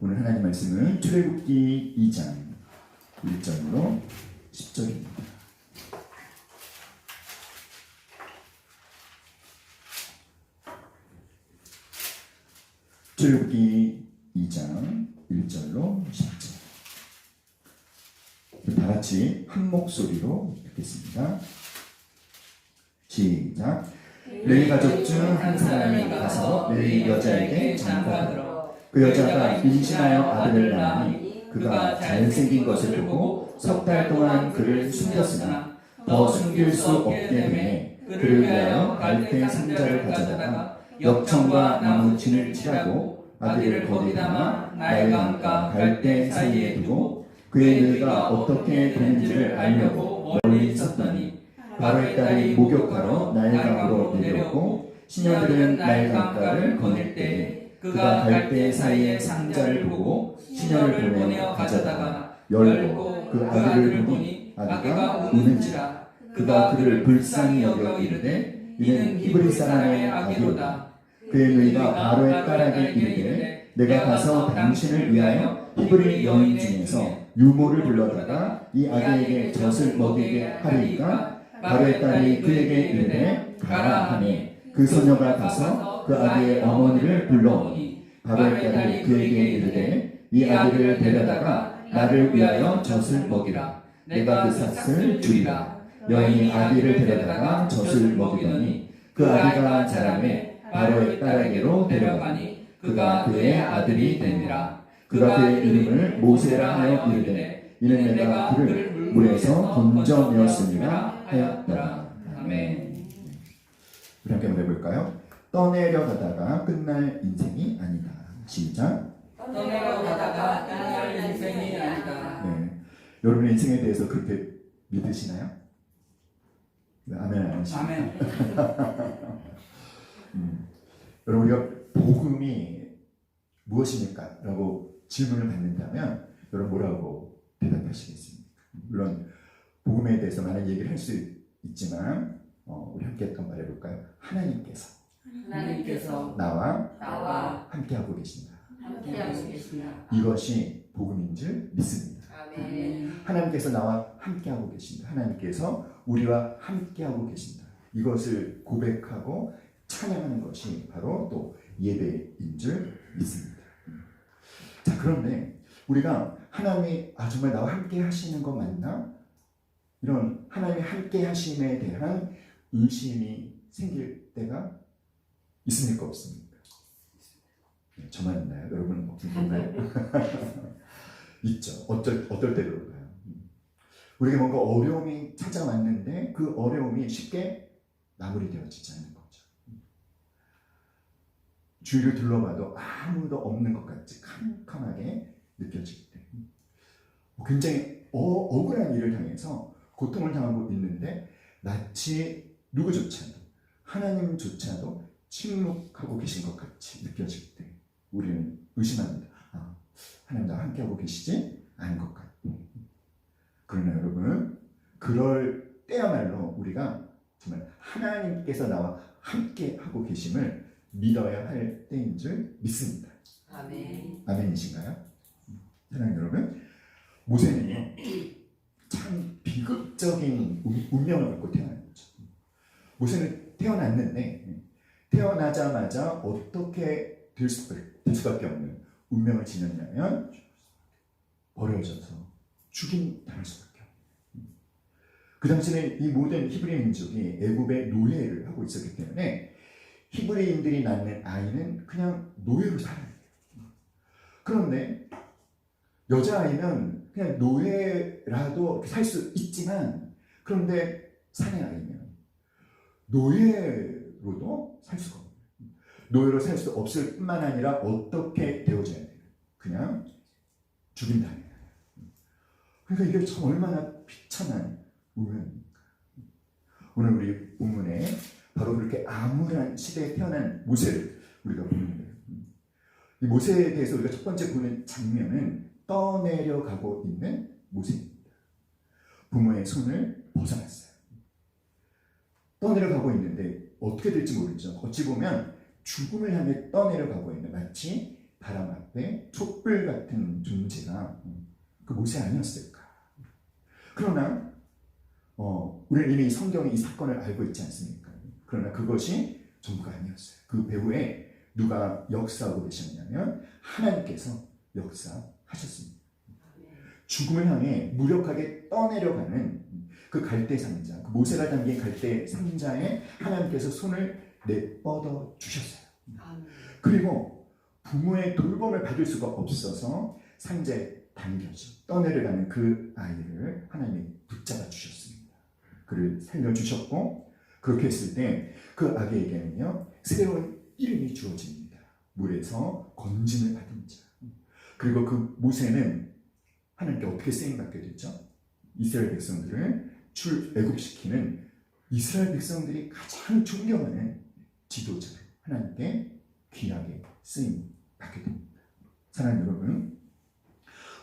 오늘 하나님 말씀은 출애굽기 2장 1절로 10절입니다. 출애굽기 2장 1절로 10절. 다 같이 한 목소리로 읽겠습니다. 시작. 레위 가족 중 한 사람이 가서 레위 여자에게 장가들어 그 여자가 임신하여 아들을 낳으니 그가 잘생긴 것을 보고 석 달 동안 그를 숨겼으나 더 숨길 수 없게 되매 그를 위하여 갈대 상자를 가져다가 역청과 나무 진을 칠하고 아들을 거기 담아 나일강과 갈대 사이에 두고 그의 뇌가 어떻게 되는지를 알려고 멀리 섰더니 바로의 딸이 목욕하러 나일강으로 내려오고 시녀들은 나일강가를 거닐 때에 그가 갈대 사이에 상자를 보고 시녀를 보내어 가져다가 열고 그 아들을 보니 아기가 우는지라 그가 그를 불쌍히 여겨 이르되 이는 히브리 사람의 아기로다. 그의 누이가 바로의 딸에게 이르되 내가 가서 당신을 위하여 히브리 여인 중에서 유모를 불러다가 이 아기에게 젖을 먹이게 하리이까. 바로의 딸이 그에게 이르되 가라 하니 그 소녀가 가서 그 아기의 어머니를 불러오니 바로의 딸이 그에게 이르되 이 아기를 데려다가 나를 위하여 젖을 먹이라. 내가 그 삭을 주리라. 여인이 아기를 데려다가 젖을 먹이더니 그 아기가 자라매 바로의 딸에게로 데려가니 그가 그의 아들이 되니라. 그가 그의 이름을 모세라 하여 이르되 이는 내가 그를 물에서 건져내었음이라 하였더라. 아멘. 우리 함께 한번 해볼까요? 떠내려가다가 끝날 인생이 아니다. 시작. 떠내려가다가 끝날 인생이 아니다. 네. 여러분의 인생에 대해서 그렇게 믿으시나요? 네, 아멘 안 하시나요? 아멘. 여러분 우리가 복음이 무엇입니까? 라고 질문을 받는다면 여러분 뭐라고 대답하시겠습니까? 물론 복음에 대해서 많은 얘기를 할 수 있지만 우리 함께 한번 말해볼까요? 하나님께서 나와 함께하고 계신다. 함께하고 계십니다. 이것이 복음인 줄 믿습니다. 아멘. 하나님께서 나와 함께하고 계신다. 하나님께서 우리와 함께하고 계신다. 이것을 고백하고 찬양하는 것이 바로 또 예배인 줄 믿습니다. 자, 그런데 우리가 하나님이 정말 나와 함께 하시는 거 맞나? 이런 하나님의 함께 하심에 대한 의심이 생길 때가 있습니까? 없습니까? 네, 저만 있나요? 여러분은 없나요? 있죠. 어떨 때 그럴까요? 우리에게 뭔가 어려움이 찾아왔는데 그 어려움이 쉽게 마무리되어지지 않는 거죠. 주위를 둘러봐도 아무도 없는 것 같이 캄캄하게 느껴질 때 굉장히 억울한 일을 당해서 고통을 당하고 있는데 마치 누구조차도 하나님조차도 침묵하고 계신 것 같이 느껴질 때 우리는 의심합니다. 하나님 나와 함께하고 계시지 않은 것 같고. 그러나 여러분 그럴 때야말로 우리가 정말 하나님께서 나와 함께하고 계심을 믿어야 할 때인 줄 믿습니다. 아멘. 아멘이신가요? 사랑하는 여러분, 모세는요 참 비극적인 운명을 갖고 태어난 거죠. 모세는 태어났는데 태어나자마자 어떻게 될 수밖에 없는 운명을 지녔냐면 버려져서 죽임당할 수밖에 없는. 그 당시에는 이 모든 히브리 민족이 애굽의 노예를 하고 있었기 때문에 히브리인들이 낳는 아이는 그냥 노예로 살아야 돼요. 그런데 여자아이는 그냥 노예라도 살 수 있지만 그런데 사내 아이면 노예로도 살 수가 없어요. 노예로 살 수 없을 뿐만 아니라 어떻게 되어져야 돼요? 그냥 죽임당해요. 그러니까 이게 참 얼마나 비참한 운명입니까? 오늘 우리 본문에 바로 그렇게 암울한 시대에 태어난 모세를 우리가 보는 거예요. 이 모세에 대해서 우리가 첫 번째 보는 장면은 떠내려가고 있는 모세입니다. 부모의 손을 벗어났어요. 떠내려가고 있는데 어떻게 될지 모르죠. 어찌 보면 죽음을 향해 떠내려가고 있는 마치 바람 앞에 촛불 같은 존재가 그 모세 아니었을까? 그러나 우리는 이미 성경의 이 사건을 알고 있지 않습니까? 그러나 그것이 전부가 아니었어요. 그 배후에 누가 역사하고 계셨냐면 하나님께서 역사하셨습니다. 죽음을 향해 무력하게 떠내려가는 그 갈대 상자, 그 모세가 담긴 갈대 상자에 하나님께서 손을 내뻗어 주셨어요. 그리고 부모의 돌봄을 받을 수가 없어서 상자에 당겨져 떠내려가는 그 아이를 하나님이 붙잡아 주셨습니다. 그를 살려주셨고, 그렇게 했을 때 그 아기에게는요 새로운 이름이 주어집니다. 물에서 건짐을 받은 자. 그리고 그 모세는 하나님께 어떻게 쓰임받게 됐죠? 이스라엘 백성들을 출애굽시키는 이스라엘 백성들이 가장 존경하는 지도자로 하나님께 귀하게 쓰임받게 됩니다. 사랑하는 여러분,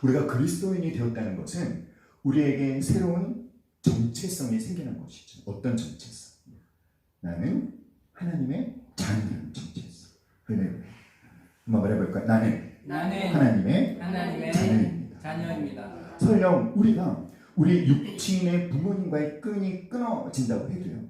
우리가 그리스도인이 되었다는 것은 우리에게 새로운 정체성이 생기는 것이죠. 어떤 정체성? 나는 하나님의 자녀라는 정체성. 한번 말해볼까요? 나는 하나님의 자녀입니다. 설령 우리가 우리 육신의 부모님과의 끈이 끊어진다고 해도요,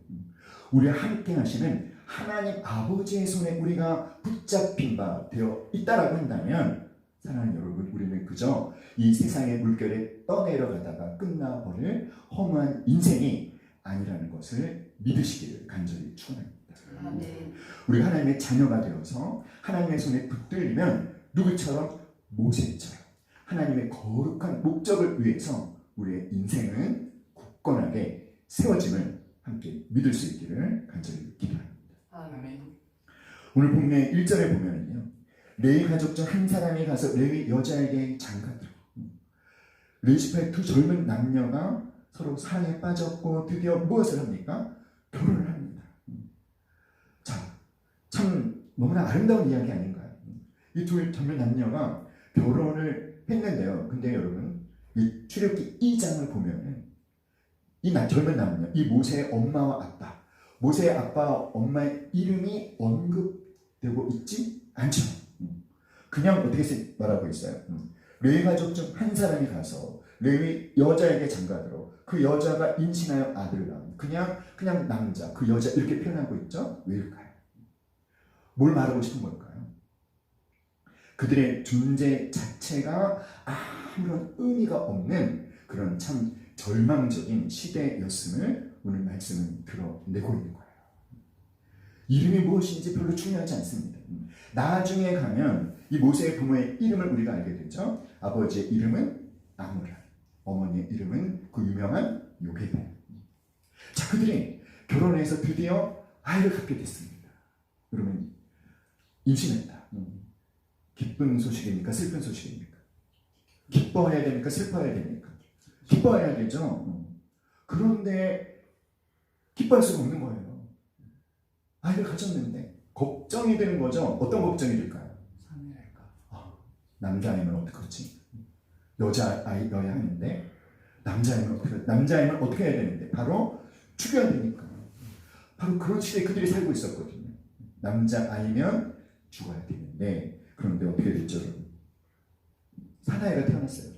우리와 함께 하시는 하나님 아버지의 손에 우리가 붙잡힌 바 되어 있다라고 한다면, 사랑하는 여러분, 우리는 그저 이 세상의 물결에 떠내려가다가 끝나버릴 허무한 인생이 아니라는 것을 믿으시기를 간절히 축원합니다. 우리가 하나님의 자녀가 되어서 하나님의 손에 붙들리면 누구처럼? 모세처럼 하나님의 거룩한 목적을 위해서 우리의 인생은 굳건하게 세워짐을 함께 믿을 수 있기를 간절히 기도합니다. 오늘 본문의 1절에 보면은요, 레위 가족 중 한 사람이 가서 레위 여자에게 장가들어. 레위 지파의 두 젊은 남녀가 서로 사랑에 빠졌고 드디어 무엇을 합니까? 결혼을 합니다. 자, 참 너무나 아름다운 이야기 아닌가요? 이 두 젊은 남녀가 결혼을 했는데요. 근데 여러분, 이 출애굽기 2장을 보면은 이 젊은 남녀, 이 모세의 엄마와 아빠, 모세의 아빠와 엄마의 이름이 언급되고 있지 않죠. 그냥 어떻게 말하고 있어요? 레위 가족 중 한 사람이 가서 레위 여자에게 장가들어 그 여자가 임신하여 아들을 낳은, 그냥 남자, 그 여자 이렇게 표현하고 있죠. 왜일까요? 뭘 말하고 싶은 걸까요? 그들의 존재 자체가 아무런 의미가 없는 그런 참 절망적인 시대였음을 오늘 말씀은 드러내고 있는 거예요. 이름이 무엇인지 별로 중요하지 않습니다. 나중에 가면 이 모세의 부모의 이름을 우리가 알게 되죠. 아버지의 이름은 아므람, 어머니의 이름은 그 유명한 요게벳. 자, 그들이 결혼해서 드디어 아이를 갖게 됐습니다. 여러분, 임신했다. 기쁜 소식입니까? 슬픈 소식입니까? 기뻐해야 됩니까? 슬퍼해야 됩니까? 기뻐해야 되죠. 그런데 기뻐할 수가 없는 거예요. 아이를 가졌는데 걱정이 되는 거죠. 어떤 걱정이 될까요? 남자아이면 어떡하지? 여자아이여야 하는데 남자아이면 어떻게 해야 되는데? 바로 죽여야 되니까. 바로 그런 시대에 그들이 살고 있었거든요. 남자아이면 죽어야 되는데, 그런데 어떻게 됐죠? 사나이가 태어났어요.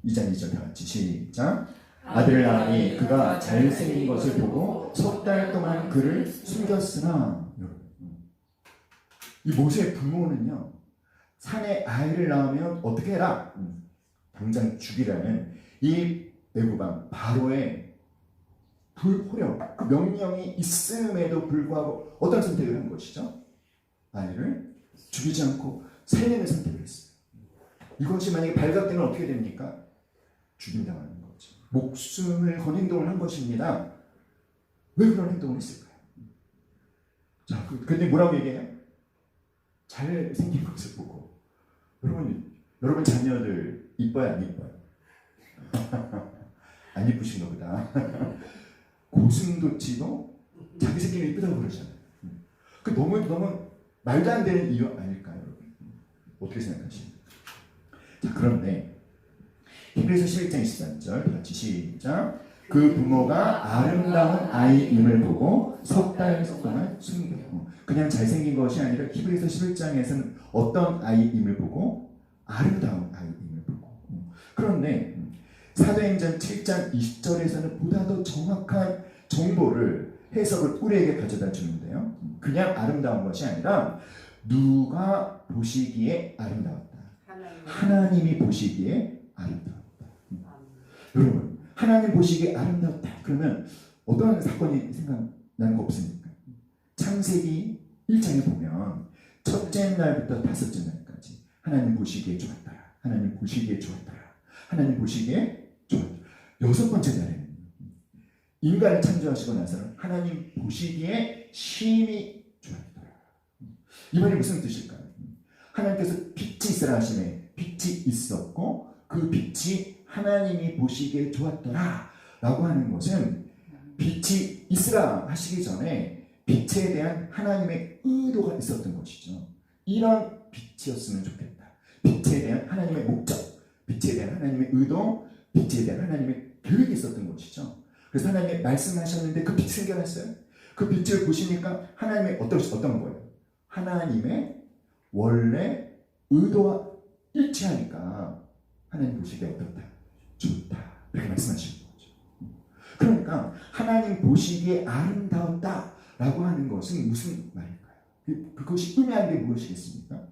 2장 2절 다 같이 시작. 아들을 낳으니 그가 잘생긴 것을 보고 석 달 동안 그를 숨겼으나, 이 모세의 부모는요, 산에 아이를 낳으면 어떻게 해라? 당장 죽이라는 이 애굽왕 바로의 불호령, 그 명령이 있음에도 불구하고 어떤 선택을 한 것이죠? 아이를 죽이지 않고 살리는 선택을 했어요. 이것이 만약에 발각되면 어떻게 됩니까? 죽임당하는 거죠. 목숨을 건 행동을 한 것입니다. 왜 그런 행동을 했을까요? 자, 근데 뭐라고 얘기해요? 잘생긴 것을 보고. 여러분 자녀들 이뻐요, 안 이뻐요? 안 이쁘신가 보다. 고슴도치도 자기 새끼는 이쁘다고 그러잖아요. 그 너무 말도 안 되는 이유 아닐까요, 여러분? 어떻게 생각하십니까? 자, 그런데 히브리서 11장 23절 같이 시작. 그 부모가 아름다운 아이임을 보고 석 달 동안 숨겼고, 그냥 잘생긴 것이 아니라 히브리서 11장에서는 어떤 아이임을 보고 아름다운 아이임을 보고. 그런데 사도행전 7장 20절에서는 보다 더 정확한 정보를, 해석을 우리에게 가져다 주는데요. 그냥 아름다운 것이 아니라 누가 보시기에 아름다웠다. 하나님이 보시기에 아름다웠다. 여러분, 하나님 보시기에 아름다웠다. 그러면 어떤 사건이 생각나는 거 없습니까? 창세기 1장에 보면 첫째 날부터 다섯째 날까지 하나님 보시기에 좋았더라. 하나님 보시기에 좋았더라. 하나님 보시기에 좋았더라. 여섯 번째 날에는 인간을 창조하시고 나서는 하나님 보시기에 심히 좋았더라. 이 말이 무슨 뜻일까요? 하나님께서 빛이 있으라 하시네. 빛이 있었고 그 빛이 하나님이 보시기에 좋았더라 라고 하는 것은 빛이 있으라 하시기 전에 빛에 대한 하나님의 의도가 있었던 것이죠. 이런 빛이었으면 좋겠다. 빛에 대한 하나님의 목적, 빛에 대한 하나님의 의도, 빛에 대한 하나님의 계획이 있었던 것이죠. 그래서 하나님이 말씀하셨는데 그 빛이 생겨났어요. 그 빛을 보시니까 하나님의 어떤 거예요? 하나님의 원래 의도와 일치하니까 하나님 보시기에 어떻다? 좋다. 이렇게 말씀하시는 거죠. 그러니까 하나님 보시기에 아름다웠다 라고 하는 것은 무슨 말일까요? 그것이 의미하는 게 무엇이겠습니까?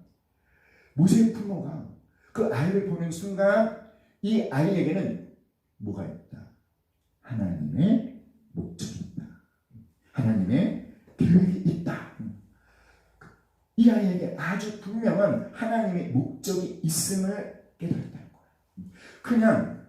모세의 부모가 그 아이를 보는 순간 이 아이에게는 뭐가 있다? 하나님의 목적이 있다. 하나님의 계획이 있다. 이 아이에게 아주 분명한 하나님의 목적이 있음을 깨달았다는 거예요. 그냥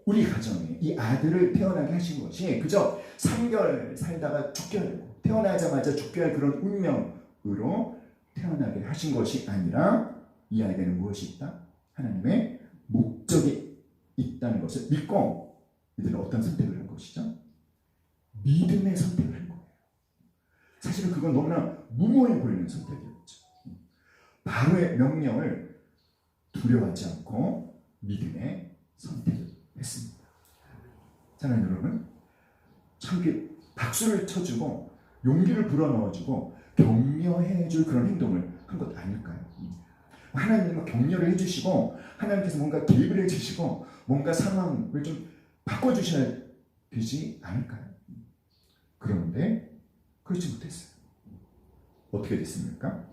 우리 가정에 이 아들을 태어나게 하신 것이 그저 3개월 살다가 죽게 하고 태어나자마자 죽게 할 그런 운명으로 태어나게 하신 것이 아니라 이 아이에게는 무엇이 있다? 하나님의 목적이 있다는 것을 믿고 이들은 어떤 선택을 한 것이죠? 믿음의 선택을 한 거예요. 사실은 그건 너무나 무모해 보이는 선택이었죠. 바로의 명령을 두려워하지 않고 믿음의 선택을 했습니다. 사랑하는 여러분, 참 박수를 쳐주고 용기를 불어넣어주고 격려해줄 그런 행동을 한 것 아닐까요? 하나님은 격려를 해주시고 하나님께서 뭔가 개입을 해주시고 뭔가 상황을 좀 바꿔주셔야 되지 않을까요? 그런데 그렇지 못했어요. 어떻게 됐습니까?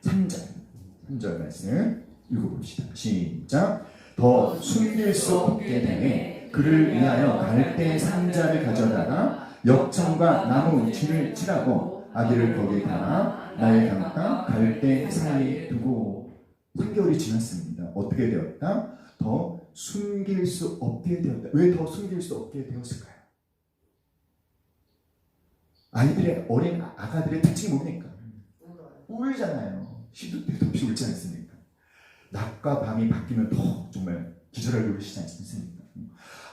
3절 말씀 읽어봅시다. 시작. 더 숨길 수 없게 되매 그를 위하여 갈대 상자를 가져다가 역청과 나무 진을 칠하고 아기를 거기에 담아 나의 강가 갈대 사이에 두고 3개월이 지났습니다. 어떻게 되었다? 더 숨길 수 없게 되었다. 왜 더 숨길 수 없게 되었을까요? 아이들의 어린 아가들의 특징이 뭡니까? 울잖아요. 시도 때도 없이 울지 않습니까? 낮과 밤이 바뀌면 더 정말 기절할 노릇이지 않습니까?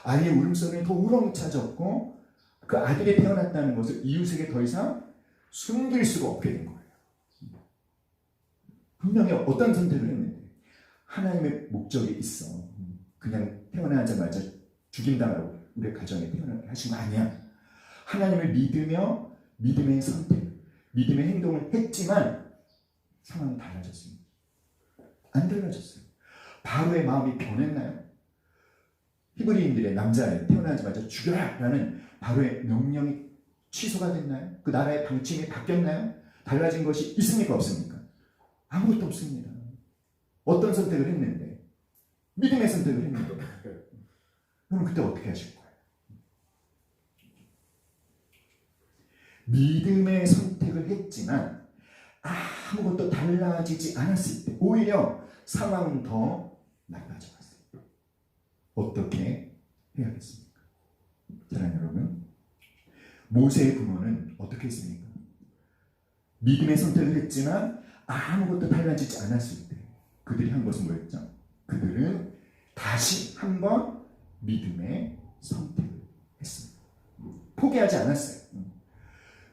아이의 울음소리는 더 우렁차졌고 그 아들이 태어났다는 것을 이웃에게 더 이상 숨길 수가 없게 된 거예요. 분명히 어떤 선택을 했는데 하나님의 목적이 있어. 그냥 태어나자마자 죽인다고 우리 가정에 태어나게 하신 거 아니야. 하나님을 믿으며 믿음의 선택, 믿음의 행동을 했지만 상황이 달라졌습니다. 안 달라졌어요. 바로의 마음이 변했나요? 히브리인들의 남자애 태어나자마자 죽여라 라는 바로의 명령이 취소가 됐나요? 그 나라의 방침이 바뀌었나요? 달라진 것이 있습니까? 없습니까? 아무것도 없습니다. 어떤 선택을 했는데? 믿음의 선택을 했는데 그럼 그때 어떻게 하실 거예요? 믿음의 선택을 했지만 아무것도 달라지지 않았을 때 오히려 상황은 더 나빠져갔어요. 어떻게 해야겠습니까? 사랑하는 여러분, 모세의 부모는 어떻게 했습니까? 믿음의 선택을 했지만 아무것도 달라지지 않았을 때 그들이 한 것은 뭐였죠? 그들은 다시 한번 믿음의 선택을 했습니다. 포기하지 않았어요.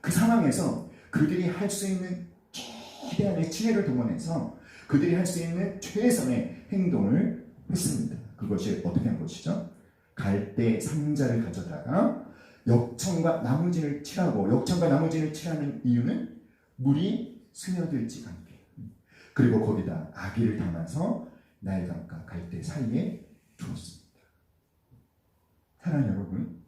그 상황에서 그들이 할 수 있는 최대한의 지혜를 동원해서 그들이 할 수 있는 최선의 행동을 했습니다. 그것이 어떻게 한 것이죠? 갈대 상자를 가져다가 역청과 나무진을 칠하고, 역청과 나무진을 칠하는 이유는 물이 스며들지 않게, 그리고 거기다 아기를 담아서 나일강과 갈대 사이에 두었습니다. 사랑하는 여러분,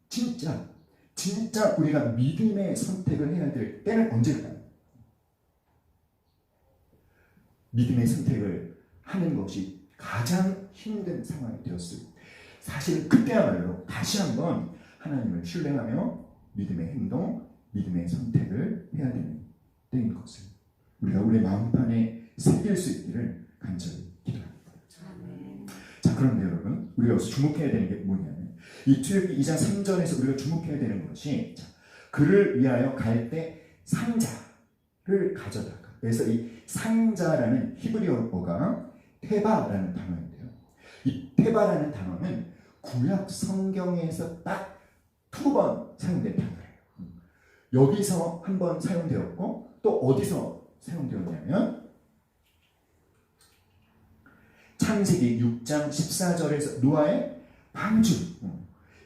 진짜 우리가 믿음의 선택을 해야 될 때는 언제일까요? 믿음의 선택을 하는 것이 가장 힘든 상황이 되었을 때, 사실 그때야말로 다시 한번 하나님을 신뢰하며 믿음의 행동, 믿음의 선택을 해야 되는 때인 것을 우리가 우리 마음판에 새길 수 있기를 간절히 기도합니다. 자, 그런데 여러분, 우리가 여기서 주목해야 되는 게 뭐냐면, 이 출애굽기 2장 3절에서 우리가 주목해야 되는 것이, 자, 그를 위하여 갈대 상자를 가져다가, 그래서 이 상자라는 히브리어가 테바라는 단어인데요, 이 테바라는 단어는 구약 성경에서 딱 2번 사용된 단어예요. 여기서 한 번 사용되었고, 또 어디서 사용되었냐면 창세기 6장 14절에서 노아의 방주,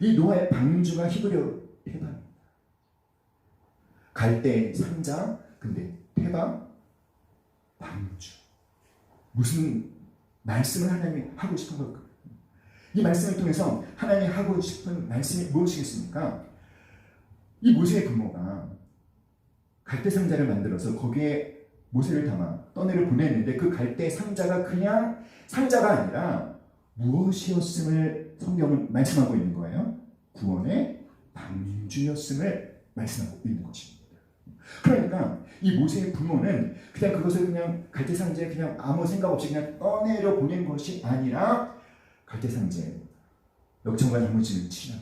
이 노아의 방주가 히브리어로 테바입니다. 갈대 상자, 근데 테바, 방주. 무슨 말씀을 하나님이 하고 싶은 걸까요? 이 말씀을 통해서 하나님이 하고 싶은 말씀이 무엇이겠습니까? 이 모세의 부모가 갈대 상자를 만들어서 거기에 모세를 담아 떠내를 보냈는데, 그 갈대 상자가 그냥 상자가 아니라 무엇이었음을 성경은 말씀하고 있는 거예요. 구원의 방주였음을 말씀하고 있는 것입니다. 그러니까 이 모세의 부모는 그냥 그것을 그냥 갈대 상자에 그냥 아무 생각 없이 그냥 떠내려 보낸 것이 아니라, 갈대 상자에 역청과 나무진을 치며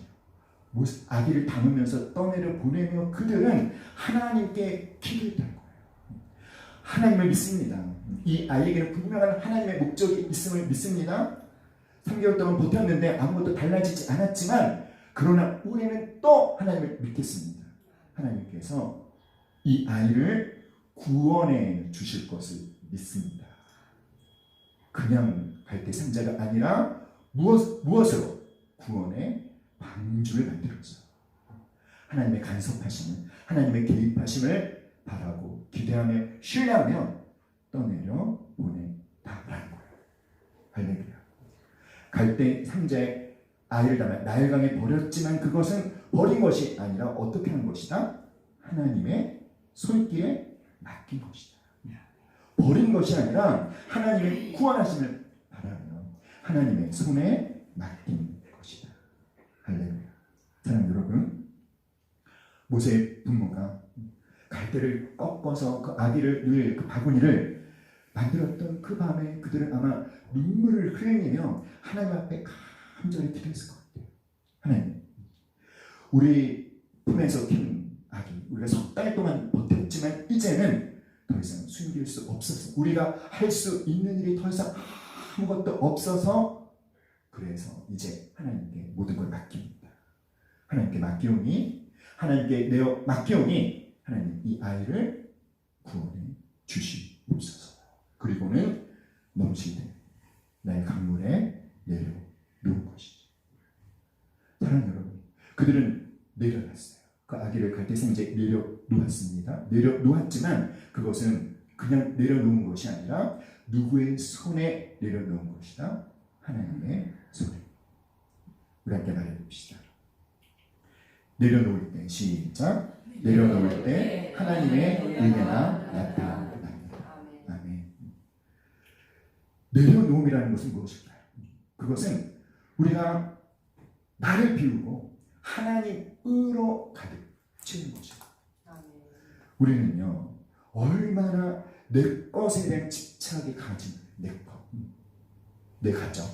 아기를 담으면서 떠내려 보내며 그들은 하나님께 기도를 드린 거예요. 하나님을 믿습니다. 이 아이에게는 분명한 하나님의 목적이 있음을 믿습니다. 3개월 동안 버텼는데 아무것도 달라지지 않았지만, 그러나 우리는 또 하나님을 믿겠습니다. 하나님께서 이 아이를 구원해 주실 것을 믿습니다. 그냥 갈대 상자가 아니라 무엇으로? 구원의 방주를 만들어서 하나님의 간섭하심을, 하나님의 개입하심을 바라고 기대하며 신뢰하며 떠내려 보내다라는 거예요. 할렐루야. 갈대 상자에 아이를 담아 나일강에 버렸지만, 그것은 버린 것이 아니라 어떻게 한 것이다? 하나님의 손길에 맡긴 것이다. 버린 것이 아니라 하나님의 구원하심을 바라며 하나님의 손에 맡긴 것이다. 할렐루야. 사랑하는 여러분, 모세의 부모가 갈대를 꺾어서 그 아기를 누일 그 바구니를 만들었던 그 밤에 그들은 아마 눈물을 흘리며 하나님 앞에 간절히 기도했을 것 같아요. 하나님, 우리 품에서 킨 아기, 우리가 3달 동안 버텼지만 이제는 더 이상 숨길 수 없어서, 우리가 할 수 있는 일이 더 이상 아무것도 없어서, 그래서 이제 하나님께 모든 걸 맡깁니다. 하나님께 맡기오니, 하나님께 내어 맡기오니, 하나님 이 아이를 구원해 주시옵소서. 그리고는 넘치되 나의 강물에 내려 놓은 것이죠. 사랑하는 여러분, 그들은 내려놨어요. 그 아기를 갈대 상자에 내려 놓았습니다. 내려 놓았지만 그것은 그냥 내려놓은 것이 아니라 누구의 손에 내려놓은 것이다? 하나님의 손에. 우리 함께 말해봅시다. 내려놓을 때, 시작. 내려놓을 때 하나님의 은혜가 나타납니다. 아멘. 내려놓음이라는 것은 무엇일까요? 그것은 우리가 나를 비우고 하나님으로 가득 채우는 것입니다. 우리는요, 얼마나 내 것에 대한 집착이 강해진, 내 것, 내 가정,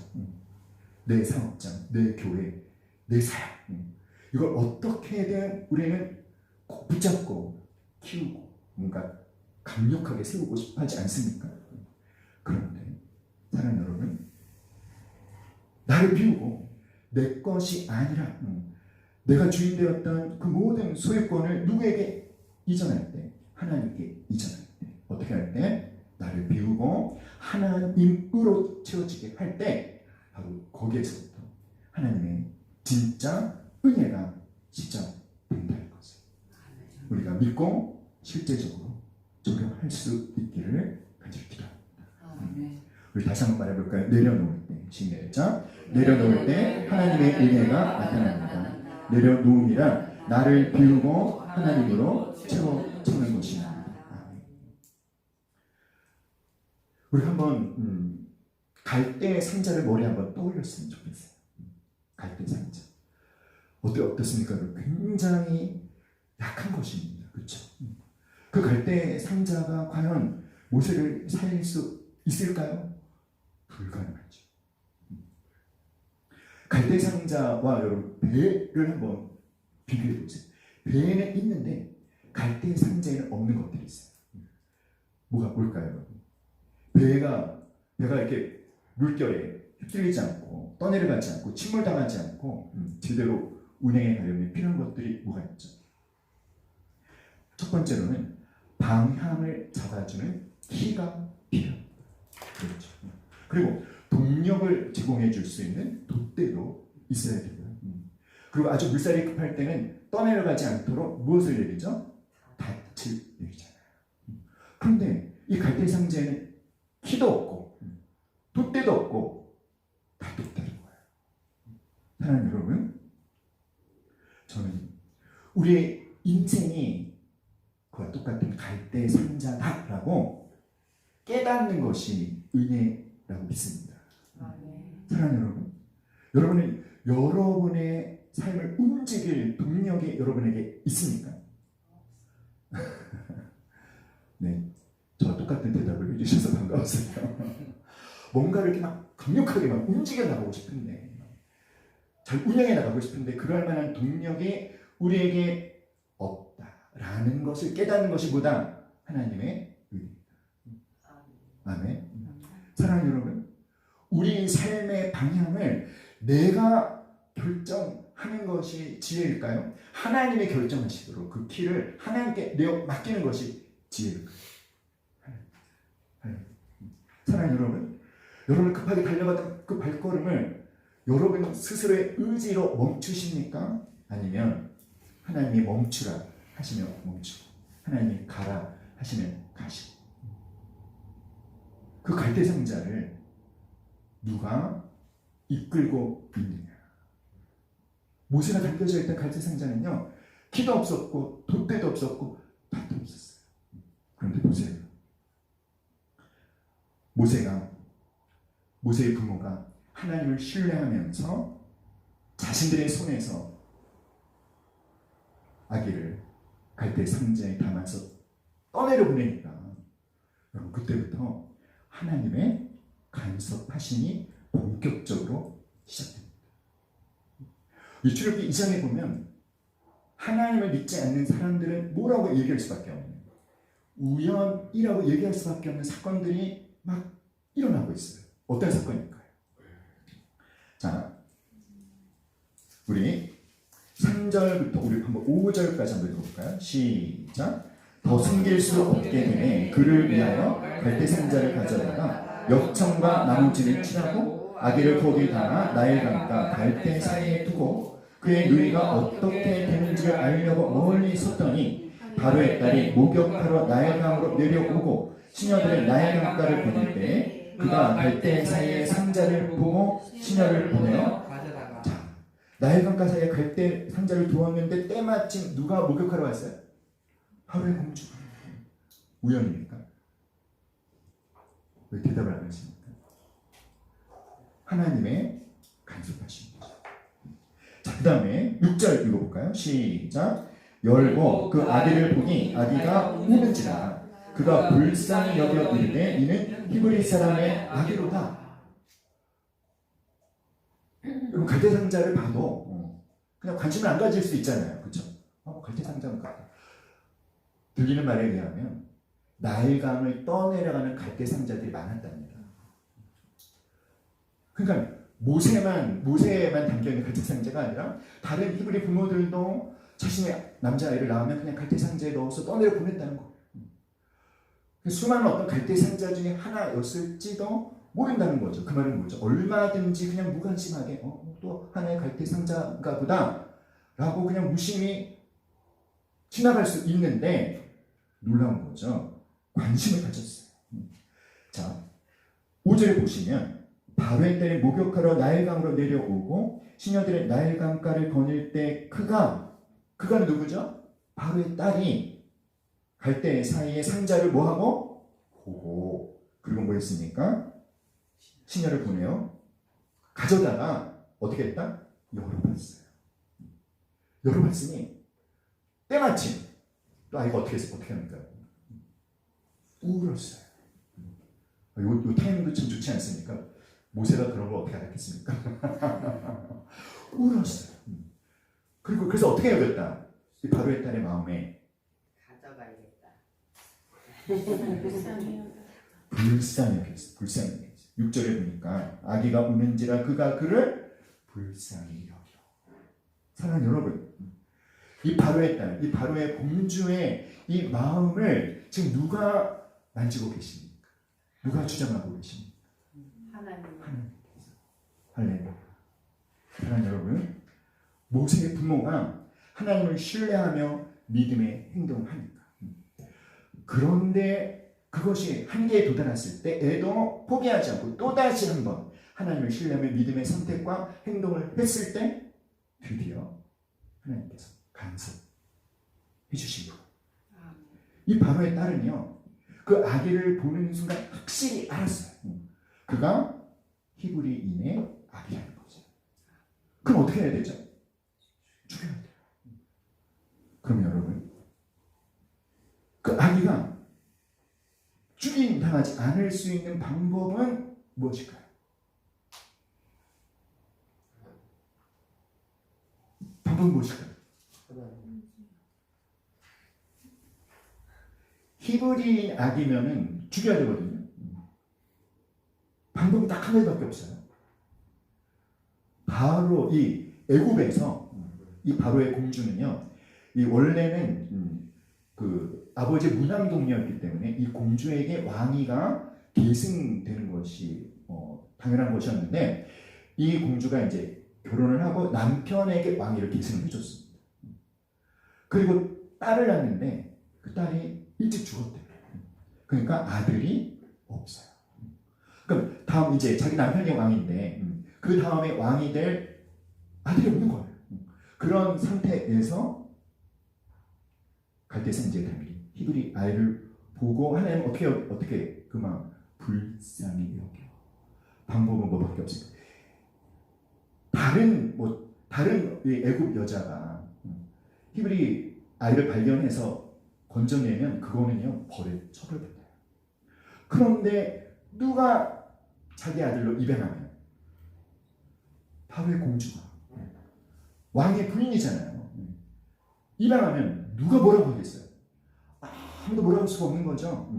내 사업장, 내 교회, 내 사역, 이걸 어떻게든 우리는 꼭 붙잡고 키우고 뭔가 강력하게 세우고 싶어 하지 않습니까? 그런데 사랑하는 여러분, 나를 비우고 내 것이 아니라 내가 주인 되었던 그 모든 소유권을 누구에게 이전할 때? 하나님께 이전할 때. 어떻게 할 때? 나를 비우고 하나님으로 채워지게 할 때 바로 거기에서부터 하나님의 진짜 은혜가 시작된다는 것을 우리가 믿고 실제적으로 적용할 수 있기를 간절히 기도합니다. 우리 다시 한번 말해볼까요? 내려놓을 때 시작. 내려놓을 때 하나님의 은혜가 나타납니다. 내려놓음이란 나를 비우고 하나님으로 채워주는 것입니다. 우리 한번 갈대 상자를 머리에 한번 떠올렸으면 좋겠어요. 갈대 상자. 어떻습니까? 굉장히 약한 것입니다. 그렇죠? 그 갈대 상자가 과연 모세를 살릴 수 있을까요? 불가능하죠. 갈대 상자와 여러분 배를 한번 비교해 보세요. 배에는 있는데 갈대 상자에는 없는 것들이 있어요. 뭘까요? 배가 이렇게 물결에 휩쓸리지 않고 떠내려가지 않고 침몰당하지 않고 제대로 운행에 가려면 필요한 것들이 뭐가 있죠? 첫 번째로는 방향을 잡아주는 키가 필요합니다. 그렇죠. 그리고 동력을 제공해 줄 수 있는 돛대도 있어야 되고요. 그리고 아주 물살이 급할 때는 떠내려가지 않도록 무엇을 내리죠? 닻을 내리잖아요. 그런데 이 갈대 상자에는 키도 없고 돛대도 없고 다 똑다른 거예요. 사랑하는 여러분, 저는 우리의 인생이 그와 똑같은 갈대 상자다라고 깨닫는 것이 은혜라고 믿습니다. 사랑하는 여러분, 여러분의 삶을 움직일 동력이 여러분에게 있습니까? 네, 저와 똑같은 대답을 해주셔서 반가웠어요. 뭔가를 이렇게 막 강력하게 막 움직여 나가고 싶은데, 잘 운영해 나가고 싶은데 그럴 만한 동력이 우리에게 없다라는 것을 깨닫는 것이 보다 하나님의 은혜입니다. 아멘. 사랑하는 여러분, 우리 삶의 방향을 내가 결정하는 것이 지혜일까요? 하나님이 결정하시도록 그 키를 하나님께 내어 맡기는 것이 지혜일까요? 사랑하는 여러분 급하게 달려가던 그 발걸음을 여러분 스스로의 의지로 멈추십니까? 아니면 하나님이 멈추라 하시면 멈추고 하나님이 가라 하시면 가시고, 그 갈대 상자를 누가 이끌고 있느냐? 모세가 담겨져 있던 갈대 상자는요, 키도 없었고 돛대도 없었고 밭도 없었어요. 그런데 보세요. 모세의 부모가 하나님을 신뢰하면서 자신들의 손에서 아기를 갈대 상자에 담아서 떠내려 보내니까 여러분, 그때부터 하나님의 간섭하심이 본격적으로 시작됩니다. 이 출애굽기 2장에 보면 하나님을 믿지 않는 사람들은 뭐라고 얘기할 수밖에 없는, 우연이라고 얘기할 수밖에 없는 사건들이 막 일어나고 있어요. 어떤 사건일까요? 자, 우리 3절부터 우리 한번 5절까지 한번 읽어볼까요? 시작. 더 숨길 수 없게 되네 그를 위하여 갈대 상자를 가져다가 역청과 나무진을 칠하고 아기를 거기 담아 나일강과 갈대 사이에 두고 그의 누이가 어떻게 되는지를 알려고 멀리 섰더니 바로의 딸이 목욕하러 나일강으로 내려오고 시녀들의 나일강가를 보낼 때 그가 갈대 사이에 상자를 보고 시녀를 보내어 자, 나일강가 사이에 갈대 상자를 두었는데 때마침 누가 목욕하러 왔어요? 바로의 공주. 우연입니까? 왜 대답을 안 하십니까? 하나님의 간섭하신 거죠. 자, 그 다음에 6절 읽어볼까요? 시작. 열고 그 아기를 보니 아기가 우는지라 그가 불쌍히 여겨 이르되 이는 히브리 사람의 아기로다. 여러분, 갈대 상자를 봐도 그냥 관심을 안 가질 수 있잖아요. 그렇죠? 갈대 상자는 같다. 들리는 말에 의하면 나일강을 떠내려가는 갈대 상자들이 많았답니다. 그러니까 모세만 담겨있는 갈대 상자가 아니라 다른 히브리 부모들도 자신의 남자아이를 낳으면 그냥 갈대 상자에 넣어서 떠내려 보냈다는 거예요. 수많은 어떤 갈대 상자 중에 하나였을지도 모른다는 거죠. 그 말은 뭐죠? 얼마든지 그냥 무관심하게 또 하나의 갈대 상자인가 보다 라고 그냥 무심히 지나갈 수 있는데 놀라운 거죠. 관심을 가졌어요. 자, 5절에 보시면 바로의 딸이 목욕하러 나일강으로 내려오고 시녀들의 나일강가를 거닐 때 그가 누구죠? 바로의 딸이 갈대 사이에 상자를 뭐하고? 보고 그리고 뭐 했습니까? 시녀를 보내요. 가져다가 어떻게 했다? 열어봤어요. 열어봤으니 때마침 또 아이가 어떻게 합니까? 울었어요. 요 타이밍도 참 좋지 않습니까? 모세가 그런 걸 어떻게 알았겠습니까? 울었어요. 그리고 그래서 어떻게 여겼다? 이 바로의 딸의 마음에 가져가야겠다. 불쌍히 여겼어요. 불쌍히 여겼어요. 6절에 보니까 아기가 우는지라 그가 그를 불쌍히 여겨. 사랑하는 여러분, 이 바로의 딸, 이 바로의 공주의 이 마음을 지금 누가 만지고 계십니까? 누가 주장하고 계십니까? 하나님께서. 할렐루야. 사랑하는 여러분, 모세의 부모가 하나님을 신뢰하며 믿음의 행동을 하니까. 그런데 그것이 한계에 도달했을 때 애도 포기하지 않고 또다시 한번 하나님을 신뢰하며 믿음의 선택과 행동을 했을 때 드디어 하나님께서 간섭해 주신 것. 이 바로의 딸은요, 그 아기를 보는 순간 확실히 알았어요. 그가 히브리인의 아기라는 거죠. 그럼 어떻게 해야 되죠? 죽여야 돼요. 그럼 여러분, 그 아기가 죽임당하지 않을 수 있는 방법은 무엇일까요? 방법은 무엇일까요? 히브리 아기면은 죽여야 되거든요. 방법이 딱 한 가지밖에 없어요. 바로 이 애굽에서 이 바로의 공주는요, 이 원래는 그 아버지의 문왕동녀였기 때문에 이 공주에게 왕위가 계승되는 것이 당연한 것이었는데 이 공주가 이제 결혼을 하고 남편에게 왕위를 계승을 해줬습니다. 그리고 딸을 낳는데 그 딸이 일찍 죽었대요. 그러니까 아들이 없어요. 그럼 다음 이제 자기 남편이 왕인데 그 다음에 왕이 될 아들이 없는 거예요. 그런 상태에서 갈대 상제의 다밀이 히브리 아이를 보고 하나님 어떻게 그 마음 불쌍히 여겨. 방법은 뭐밖에 없어요. 다른 애굽 여자가 히브리 아이를 발견해서 건져내면 그거는요 벌에 처벌된다. 그런데 누가 자기 아들로 입양하면 바로의 공주가 왕의 부인이잖아요. 입양하면 누가 뭐라고 하겠어요? 아무도 뭐라고 할 수가 없는 거죠.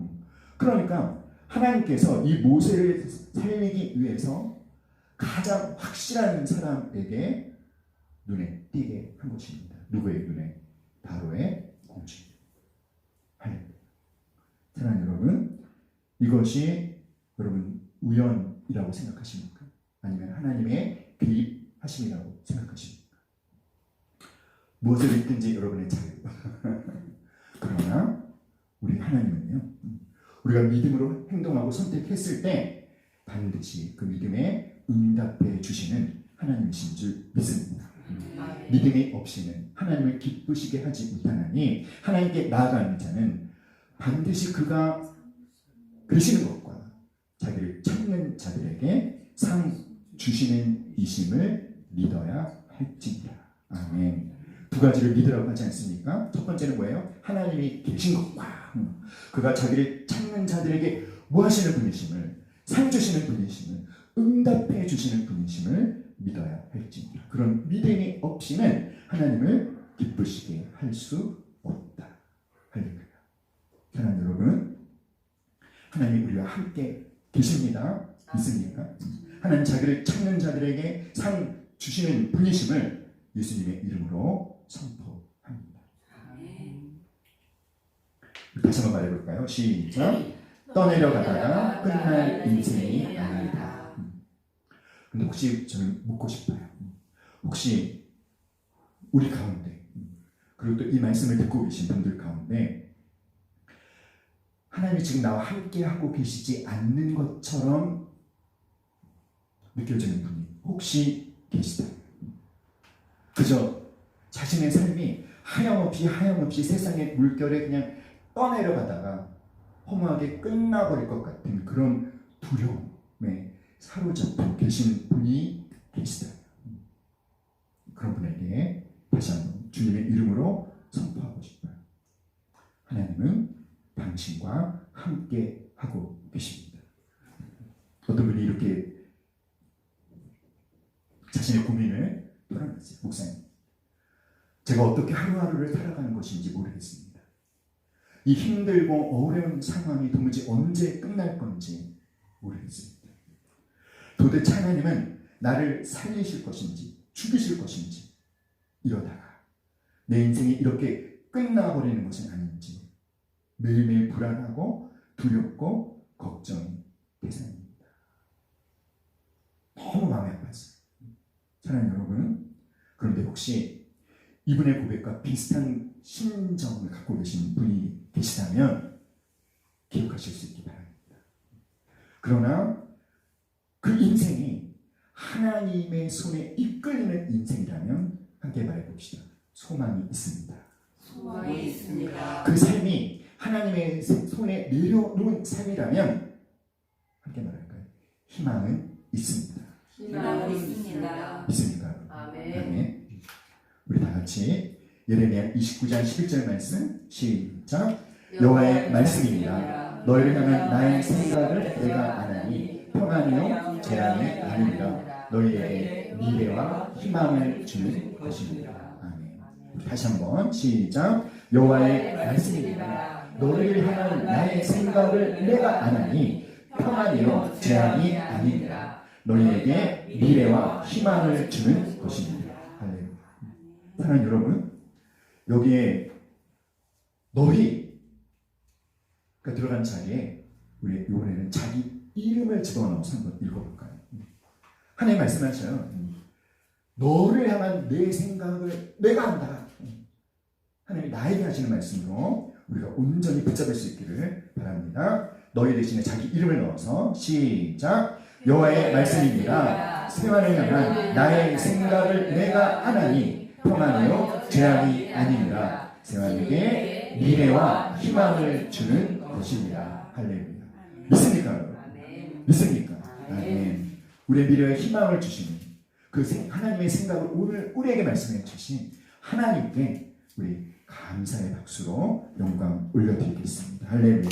그러니까 하나님께서 이 모세를 살리기 위해서 가장 확실한 사람에게 눈에 띄게 한 것입니다. 누구의 눈에? 바로의 공주. 사랑하는 여러분, 이것이 여러분 우연이라고 생각하십니까? 아니면 하나님의 개입하심이라고 생각하십니까? 무엇을 믿든지 여러분의 자유. 그러나 우리 하나님은요, 우리가 믿음으로 행동하고 선택했을 때 반드시 그 믿음에 응답해 주시는 하나님이신 줄 믿습니다. 믿음이 없이는 하나님을 기쁘시게 하지 못하나니 하나님께 나아가는 자는 반드시 그가 계시는 것과 자기를 찾는 자들에게 상 주시는 이심을 믿어야 할지니라. 아멘. 두 가지를 믿으라고 하지 않습니까? 첫 번째는 뭐예요? 하나님이 계신 것과 그가 자기를 찾는 자들에게 뭐 하시는 분이심을, 상 주시는 분이심을, 응답해 주시는 분이심을 믿어야 할지니라. 그런 믿음이 없이는 하나님을 기쁘시게 할 수 없다. 할렐루야. 사랑하는 여러분, 하나님 우리와 함께 계십니다. 믿습니까? 하나님 자기를 찾는 자들에게 상 주시는 분이심을 예수님의 이름으로 선포합니다. 다시 한번 말해볼까요? 시작. 떠내려가다가 끝날 인생이 아니다. 근데 혹시 저는 묻고 싶어요. 혹시 우리 가운데, 그리고 또 이 말씀을 듣고 계신 분들 가운데 하나님이 지금 나와 함께 하고 계시지 않는 것처럼 느껴지는 분이 혹시 계시다. 그저 자신의 삶이 하염없이 세상의 물결에 그냥 떠내려가다가 허무하게 끝나버릴 것 같은 그런 두려움에 사로잡혀 계신 분이 계시다. 그런 분에게 다시 한번 주님의 이름으로 선포하고 싶어요. 하나님은 당신과 함께 하고 계십니다. 어떤 분이 이렇게 자신의 고민을 털어냈어요. 목사님, 제가 어떻게 하루하루를 살아가는 것인지 모르겠습니다. 이 힘들고 어려운 상황이 도무지 언제 끝날 건지 모르겠습니다. 도대체 하나님은 나를 살리실 것인지 죽이실 것인지, 이러다가 내 인생이 이렇게 끝나버리는 것은 아닌지 매일매일 불안하고 두렵고 걱정이 대상입니다. 너무 마음이 아팠어요. 사랑하는 여러분, 그런데 혹시 이분의 고백과 비슷한 심정을 갖고 계신 분이 계시다면 기억하실 수 있기 바랍니다. 그러나 그 인생이 하나님의 손에 이끌리는 인생이라면 함께 말해봅시다. 소망이 있습니다. 소망이 있습니다. 그 삶이 하나님의 손에 내려놓은 삶이라면 함께 말할까요? 희망은 있습니다. 희망이 있습니다. 있습니까? 아멘. 아멘. 우리 다 같이 예레미야 29장 11절 말씀 시작. 여호와의 말씀입니다. 너희를 향한 나의 생각을 내가 아나니 평안이요 재앙이 아니니라. 너희에게 미래와 희망을 주는 것입니다. 아멘. 다시 한번 시작. 여호와의 말씀입니다. 너희를 향한 나의 생각을 내가 아나니 평안이요 재앙이 아니니라. 너희에게 미래와 희망을 주는 것입니다. 할렐루야. 사랑하는 여러분, 여기에 너희가 들어간 자리에 우리 이번에는 자기 이름을 집어넣어서 한번 읽어볼까요? 하나님 말씀하셔요. 너를 향한 내 생각을 내가 한다. 하나님이 나에게 하시는 말씀으로 우리가 온전히 붙잡을 수 있기를 바랍니다. 너희 대신에 자기 이름을 넣어서 시작. 여호와의 말씀입니다. 세만을 향한 나의 생각을 내가 아나니 평안이요 재앙이 아니니라. 세만에게 미래와 희망을 주는 것입니다. 할렐루야. 믿습니까, 여러분? 믿습니까? 아멘. 우리의 미래와 희망을 주시는 그 하나님의 생각을 오늘 우리에게 말씀해 주신 하나님께 우리 감사의 박수로 영광 올려드리겠습니다. 할렐루야.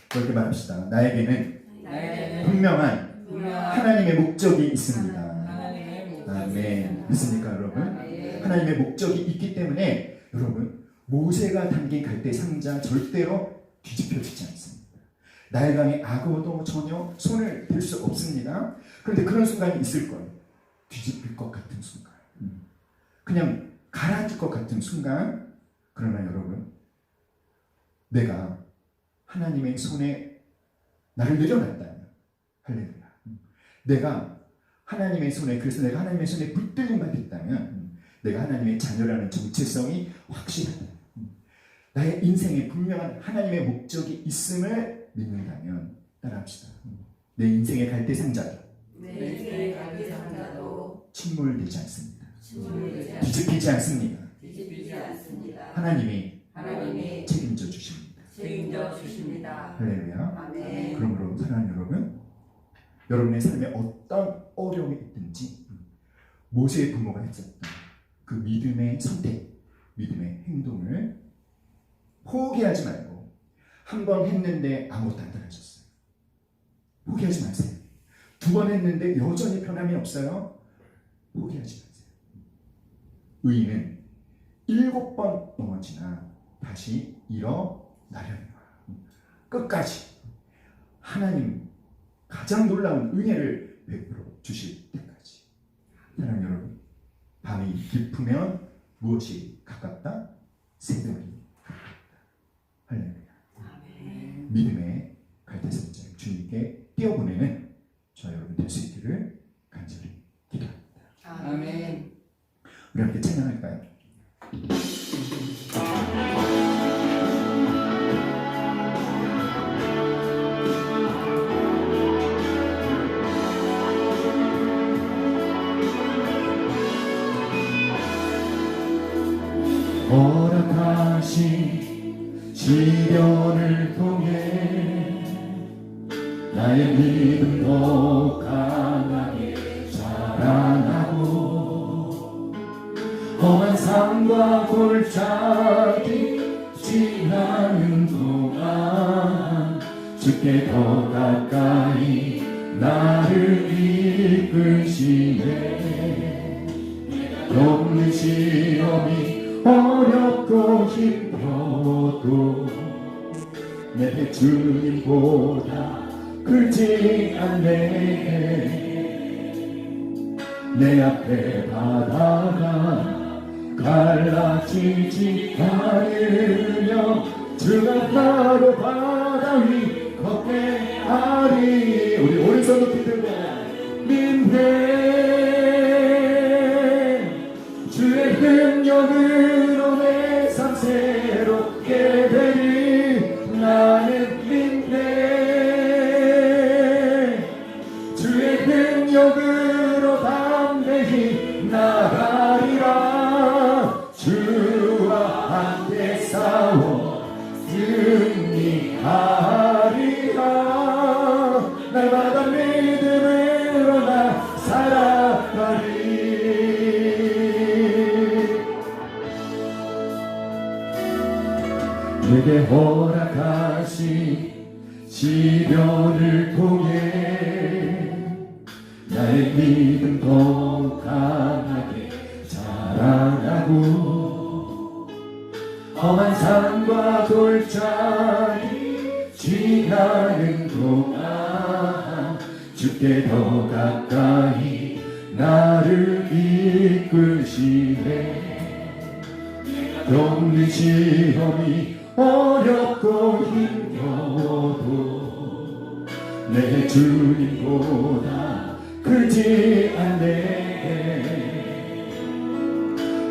그렇게 말합시다. 나에게는 분명한 하나님의 목적이 있습니다. 아멘. 믿습니까, 여러분? 하나님의 목적이 있기 때문에 여러분, 모세가 담긴 갈대 상자 절대로 뒤집혀지지 않습니다. 나일강의 악어도 전혀 손을 댈 수 없습니다. 그런데 그런 순간이 있을 거예요. 뒤집힐 것 같은 순간, 그냥 가라앉을 것 같은 순간. 그러나 여러분, 내가 하나님의 손에 나를 내려놨다면, 할렐루야. 내가 하나님의 손에, 그래서 내가 하나님의 손에 붙들림 받았다면, 내가 하나님의 자녀라는 정체성이 확실하다. 나의 인생에 분명한 하나님의 목적이 있음을 믿는다면 따라합시다. 내 인생의 갈대 상자도 침몰되지 않습니다. 뒤집히지 않습니다. 하나님이 책임져 주십니다. 할렐루야. 아멘. 그러므로 사랑하는 여러분, 여러분의 삶에 어떤 어려움이 있든지 모세의 부모가 했었던 그 믿음의 선택, 믿음의 행동을 포기하지 말고, 한 번 했는데 아무것도 안 달라졌어요. 포기하지 마세요. 두 번 했는데 여전히 변함이 없어요. 포기하지 마세요. 의인은 7번 넘어지나 다시 일어나려니와. 끝까지 하나님 가장 놀라운 은혜를 베풀어 주실 때까지. 사랑하는 여러분, 밤이 깊으면 무엇이 가깝다? 새벽이 가깝다. 할렐루야. 아멘. 믿음의 갈대선자를 주님께 띄워보내는 저와 여러분 될 수 있기를 간절히 기도합니다. 아멘. 우리 함께 찬양할까요? 허락하신 시련을 통해 나의 믿음 더 강하게 자라나고 험한 산과 골짜기 지나는 동안 주께 더 가까이 나를 이끄시네. 없는 시험이 어렵고 힘들어도 내 주님보다 크지 않네. 내 앞에 바다가 갈라지지 않으며 주가 나로 바다 위 걷게 하리. 우리 오른손 높이 들고 믿네. 주의 능력으로 내 삶 새롭게 되리. 나는 믿네. 주의 능력으로 담대히 나가리라. 주와 함께 싸워 승리하리라. 날마다 믿음으로 나 살아가리. 내게 허락하신 시련을 통해 나의 믿음 더 강하게 자라나고 험한 산과 골짜기 지나는 동안 주께 더 가까이 나를 이끄시네. 없는 시험이 어렵고 힘겨워도 내 주님보다 크지 않네.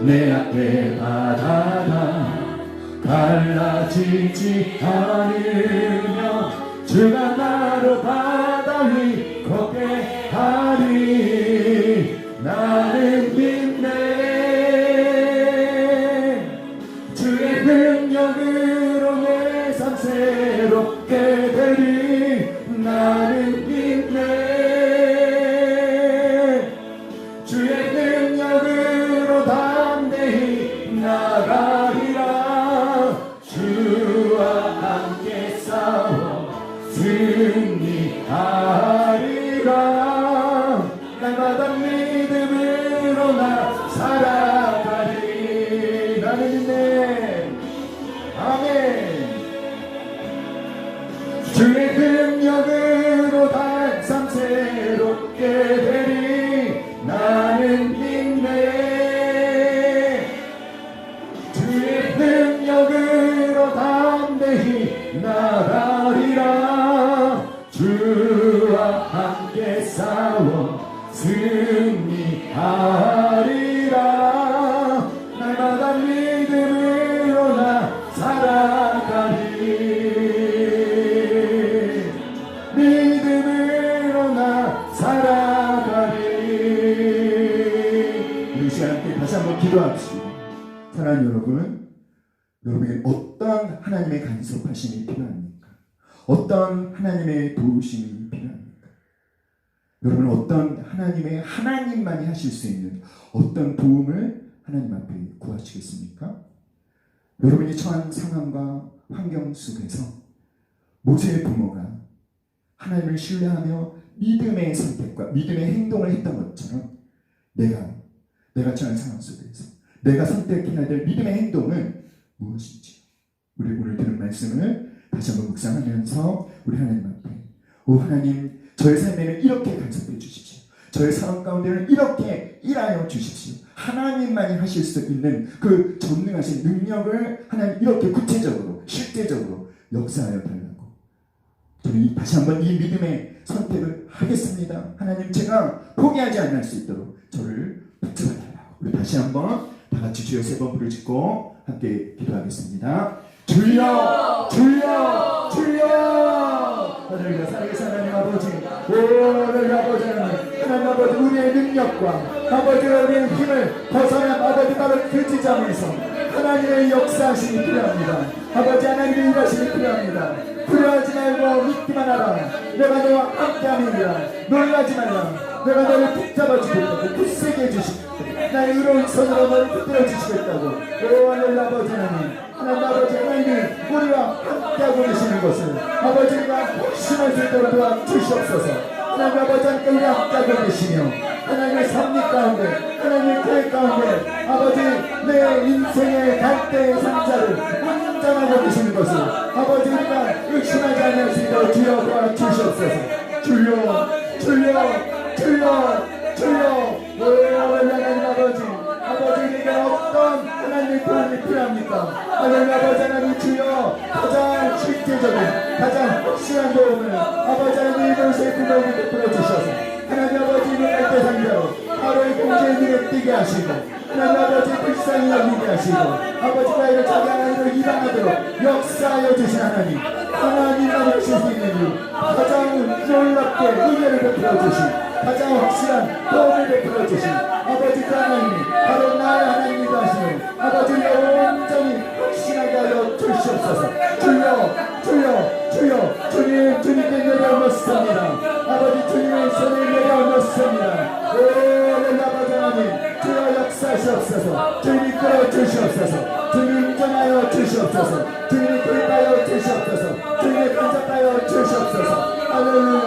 내 앞에 바다가 갈라지지 않으며 주가 나로 바다 위 걷게 하리. 나는 믿네. 주의 능력으로 내 삶 새롭게 되리. 나는 믿네. 주의 능력으로 담대히 나가리라. 주와 함께 싸워 승리하리라. 날마다 믿음으로 나 살아가리. 나는 믿네. 아멘. 주의 능력으로 삶 새롭게 되리. 나는 믿네. 주의 능력으로 담대히 나가리라. 주와 함께 싸워 승리하리라. 날마다 믿음으로 나 살아가리. 믿음으로 나 살아가리. 우리 시간 함께 다시 한번 기도합시다. 사랑하는 여러분, 여러분에게 어떤 하나님의 간섭하심이 필요합니까? 어떤 하나님의 도우심이 필요합니까? 여러분은 어떤 하나님만이 하실 수 있는 어떤 도움을 하나님 앞에 구하시겠습니까? 여러분이 처한 상황과 환경 속에서 모세의 부모가 하나님을 신뢰하며 믿음의 선택과 믿음의 행동을 했던 것처럼 내가 처한 상황 속에서 내가 선택해야 될 믿음의 행동은 무엇인지 우리 오늘 들은 말씀을 다시 한번 묵상하면서 우리 하나님 앞에 오 하나님, 저의 삶에는 이렇게 간섭해 주십시오. 저의 상황 가운데는 이렇게 일하여 주십시오. 하나님만이 하실 수 있는 그 전능하신 능력을 하나님 이렇게 구체적으로 실제적으로 역사하여 달라고. 저는 다시 한번 이 믿음의 선택을 하겠습니다. 하나님, 제가 포기하지 않을 수 있도록 저를 붙잡아 달라고. 우리 다시 한번 다 같이 주여 세 번 부르짖고 함께 기도하겠습니다. 주여, 주여, 주여. 하늘과 살아계신 하나님 아버지, 오늘 아버지 하나님 아버지, 우리의 능력과 아버지 우리의 힘을 벗어난 아버지 바로 그 지점에서 하나님의 역사하심이 필요합니다. 아버지 하나님의 일하심이 필요합니다. 두려워하지 말고 믿기만 하라. 내가 너와 함께함이니라. 놀라지 말라. 내가 너를 붙잡아 주겠다고, 굳세게 해주시고 나의 의로운 손으로 너를 붙들어 주시겠다고. 오 하늘 아버지 하나님 아버지 하나님이 우리와 함께하고 계시는 것을 아버지가 확신할 수 있도록 도와주시옵소서. 하나님 아버지 함께 우리와 함께하고 계시며 하나님의 섭리 가운데 하나님의 계획 가운데 아버지 내 인생의 갈대의 상자를 운전하고 계시는 것을 아버지 우리가 의심하지 않을 수 있도록 주여 도와주시옵소서. 주여, 주여, 주여, 주여. 오 하나님 아버지, 아버지 우리에게 어떤 하나님의 도움이 필요합니까? 하나님 아버지 하나님 주여, 가장 실제적인 가장 확실한 도움을 아버지 하나님 이곳에 구멍을 베풀어 주셔서 하나님 아버지 이를 갈대 상자로 바로의 공주의 눈에 띄게 하시고 하나님 아버지 불쌍히 여기게 하시고 아버지가 이를 자기 하나님으로 일어나도록 역사하여 주신 하나님, 하나님만 하실 수 있는 일 가장 놀랍게 은혜를 베풀어 주신 가장 확실한 도움을 베풀어 주신 아버지 그 하나님이 바로 나의 하나님이다 하시는 아버지 온전히 확신하게 하여 주시옵소서. 주여, 주여, 주여, 주님, 주님께 내려놓습니다. 아버지 주님의 손을 내려놓습니다. 오 아버지 하나님, 주여 역사하시옵소서. 주님이 끌어주시옵소서. 주님이 운전하여 주시옵소서. 주님이 돌봐여 주시옵소서. 주님이 간섭하여 주시옵소서. 할렐루야,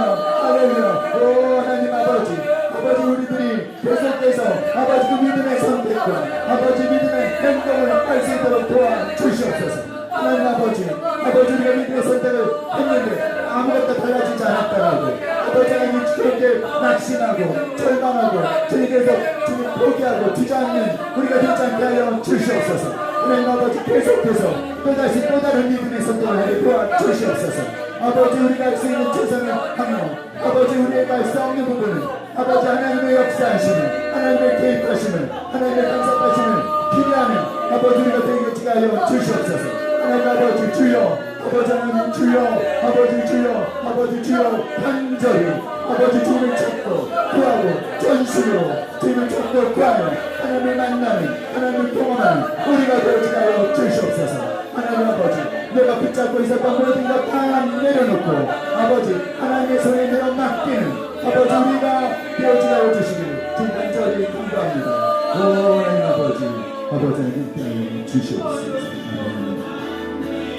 할렐루야. 오 하나님 아버지, 아버지 우리들이 계속해서 아버지 그 믿음의 선택과 아버지 믿음의 행동을 할 수 있도록 도와주시옵소서. 하나님 아버지, 아버지 우리가 믿음의 선택을 했는데 아무것도 달라지지 않았다라고 아버지 하나님 그렇게 낙심하고 절망하고 주님께서 주님 포기하고 주저앉는 우리가 되지 않게 하여 주시옵소서. 하나님 아버지 계속해서 또다시 또 다른 믿음의 선택을 하게 도와주시옵소서. 아버지 우리가 할 수 있는 최선을 하며 아버지 우리가 할 수 없는 부분은 아버지 하나님의 역사하심을 하나님의 개입하심을 하나님의 간섭하심을 기대하는 아버지 우리가 되게 하여 주시옵소서. 하나님 아버지 주여, 아버지 하나님 주여, 아버지 주여, 아버지 주여, 간절히 아버지 주님을 찾고 구하고 전심으로 주님을 찾고 구하며 하나님을 만나는 하나님을 통하는 우리가 되게 하여 주시옵소서. 하나님 아버지, 내가 붙잡고 있었던 모든 것 다 내려놓고 아버지 하나님의 손에 내어 맡기는 아버지 우리가 되어지게 하여 주시기를 주님 간절히 기도합니다. 오 하나님 아버지, 아버지 하나님 주시옵소서.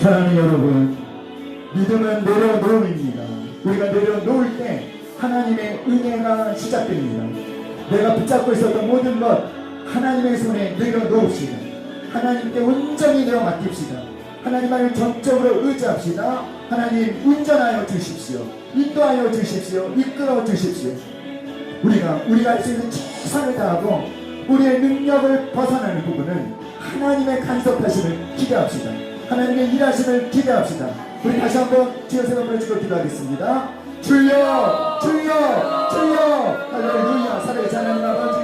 사랑하는 여러분, 믿음은 내려놓음입니다. 우리가 내려놓을 때 하나님의 은혜가 시작됩니다. 내가 붙잡고 있었던 모든 것 하나님의 손에 내려놓읍시다. 하나님께 온전히 내어 맡깁시다. 하나님만을 전적으로 의지합시다. 하나님 운전하여 주십시오. 인도하여 주십시오. 이끌어 주십시오. 우리가 할 수 있는 최선을 다하고 우리의 능력을 벗어나는 부분은 하나님의 간섭하심을 기대합시다. 하나님의 일하심을 기대합시다. 우리 다시 한번 주여 세 번 불러주고 기도하겠습니다. 주여, 주여, 주여. 할렐루야. 살아계신 하나님 아버지,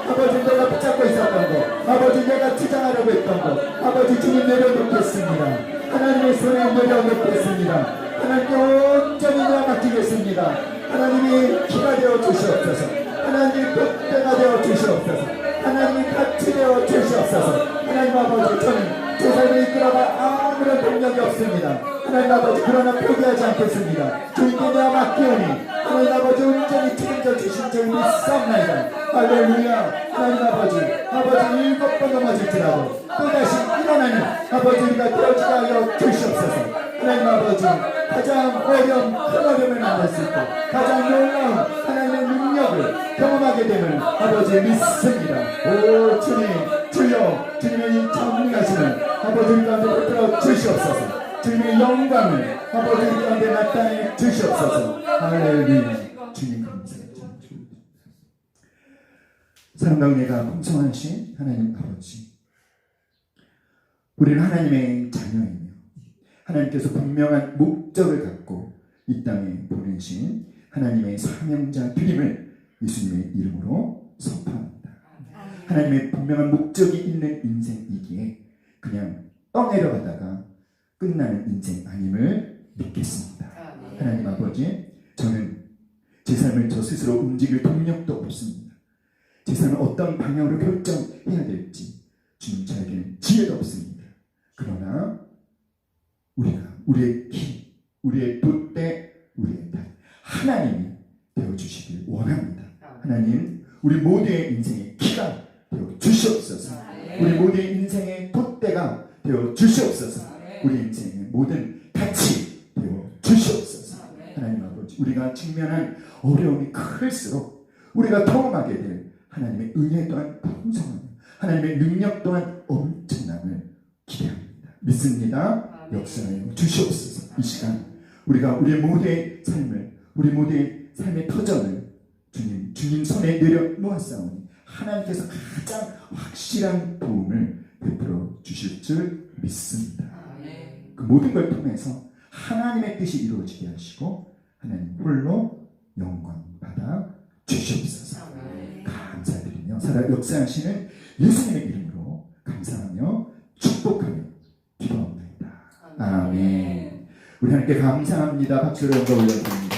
아버지 내가 붙잡고 있었던 것, 아버지 내가 주장하려고 했던 것, 아버지 주님 내려놓겠습니다. 하나님의 손에 내려놓겠습니다. 하나님께 온전히 내어 맡기겠습니다. 하나님이 키가 되어 주시옵소서. 하나님이 돛대가 되어 주시옵소서. 하나님이 같이 되어 주시옵소서. 하나님 아버지, 저는 제 삶을 이끌어가 아무런 동력이 없습니다. 하나님 아버지, 그러나 포기하지 않겠습니다. 주님께 내어 맡기오니 하나님 아버지 온전히 책임져 주신 줄 믿사옵나이다. 할렐루야. 하나님 아버지, 아버지 7번 넘어질지라도 또다시 일어나는 아버지 우리가 되어지게 하여 주시옵소서. 하나님 아버지, 가장 어려운 큰 어려움을 만날 수 있고 가장 놀라운 하나님의 능력을 경험하게 됨을 아버지 믿습니다. 오 주님, 주여, 주님의 이 전능하심을 아버지 우리 가운데 베풀어 주시옵소서. 주님의 영광을 아버지 우리 가운데 나타내 주시옵소서. 할렐루야. 주님 감사합니다. 사랑과 은혜가 풍성하신 하나님 아버지, 우리는 하나님의 자녀이며 하나님께서 분명한 목적을 갖고 이 땅에 보내신 하나님의 사명자들임을 예수님의 이름으로 선포합니다. 하나님의 분명한 목적이 있는 인생이기에 그냥 떠내려가다가 끝나는 인생 아님을 믿겠습니다. 하나님 아버지, 저는 제 삶을 저 스스로 움직일 동력도 없습니다. 제 삶을 어떤 방향으로 결정해야 될지 주님 저에게는 지혜도 없습니다. 그러나 우리의 기, 우리의 돛대, 우리의 달, 하나님이 되어주시길 원합니다. 하나님, 우리 모두의 인생의 키가 되어 주시옵소서. 우리 모두의 인생의 돛대가 되어 주시옵소서. 우리 인생의 모든 가치 되어 주시옵소서. 하나님 아버지, 우리가 직면한 어려움이 클수록 우리가 경험하게 될 하나님의 은혜 또한 풍성하며 하나님의 능력 또한 엄청남을 기대합니다. 믿습니다. 역사하여 주시옵소서. 이 시간 우리가 우리 모두의 삶을, 우리 모두의 삶의 터전을 주님 손에 내려 놓았사오니 하나님께서 가장 확실한 도움을 베풀어 주실 줄 믿습니다. 그 모든 걸 통해서 하나님의 뜻이 이루어지게 하시고 하나님 홀로 영광 받아 주시옵소서. 감사드리며 살아 역사하시는 예수님의 이름으로 감사하며 축복하며 기도합니다. 아멘. 우리 하나님께 감사합니다. 박수로 영광 올려드립니다.